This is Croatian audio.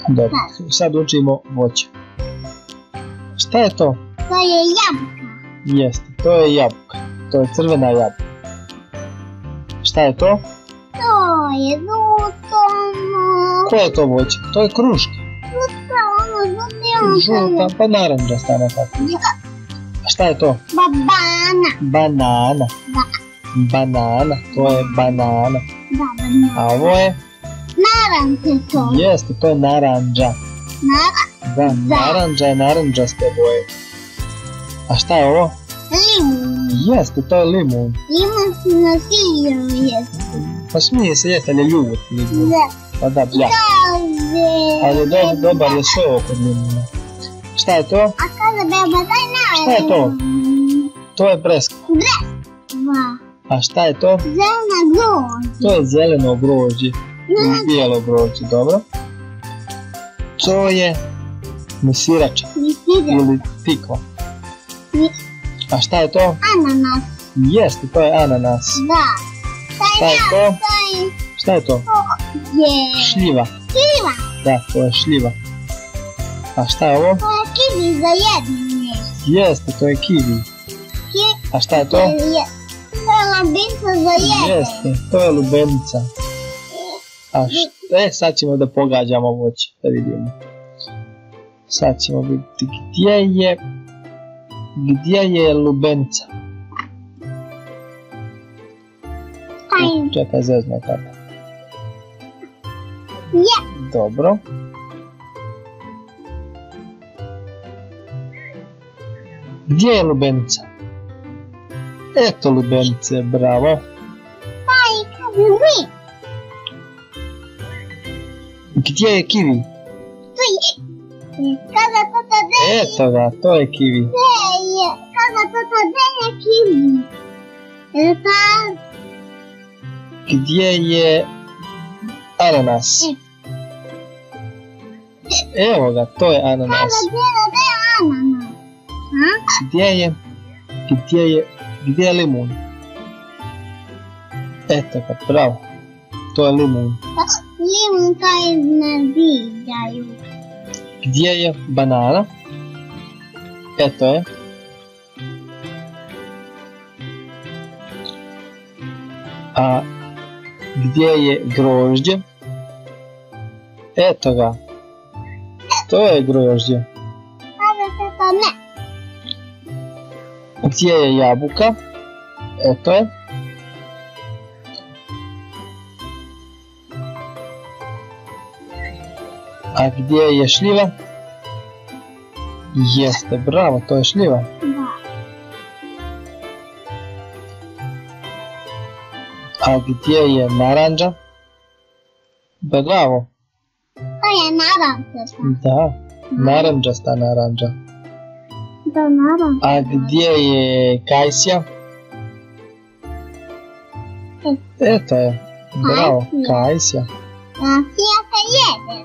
Dobro, sad učimo voće. Šta je to? To je jabuka. Jeste, to je jabuka. To je crvena jabuka. Šta je to? To je žuto. Koje je to voće? To je kruška. Žuta, pa naranđasta nekako. A šta je to? Banana. Banana. Banana, to je banana. Da, banana. A ovo je? Naranđe to. Jeste, to je naranđa. Da, naranđa je naranđaste boje. A šta je ovo? Limun. Jeste, to je limun. Limun se na siru jeste. Pa smije se jeste, ali je ljut limun. Da. Pa da, blja. Ali dobar je sok od limuna. Šta je to? A kada beba daj naranđe. Šta je to? To je breska. Breska. A šta je to? Zelena grožđe. To je zeleno grožđe. Bijelo grožđe, dobro. To je mesirača. Ili tikva. A šta je to? Ananas. Jeste, to je ananas. Da. Šta je to? Šta je to? Je. Šljiva. Šljiva. Da, to je šljiva. A šta je ovo? To je kiwi za jedinje. Jeste, to je kiwi. A šta je to? To je lubenica za jedinje. Jeste, to je lubenica. A sad ćemo da pogađamo voće, da vidimo. Sad ćemo vidjeti gdje je lubenica. Čekaj, zezna tata. Je. Dobro. Gdje je lubenica? Eto lubenice, bravo. Aj, kada mi. Gdje je kiwi? Tu je. Kada tata denje. Eto ga, to je kiwi. Kada tata denje kiwi. Gdje je ananas? Evo ga, to je ananas. Kada je ananas. Gdje je limun? Eto ga, bravo. To je limun. Limun taj nadviđaju. Gdje je banana? Eto je. A gdje je grožđe? Eto ga. To je grožđe. Kada tata ne. Gdje je jabuka? Eto je. A gdje je šljiva? Jeste, bravo, to je šljiva. Da. A gdje je naranđa? Bravo. To je naranđasta. Da, naranđasta naranđa. Da, naranđasta. A gdje je kajsija? Eto je, bravo, kajsija. Kajsija se jede.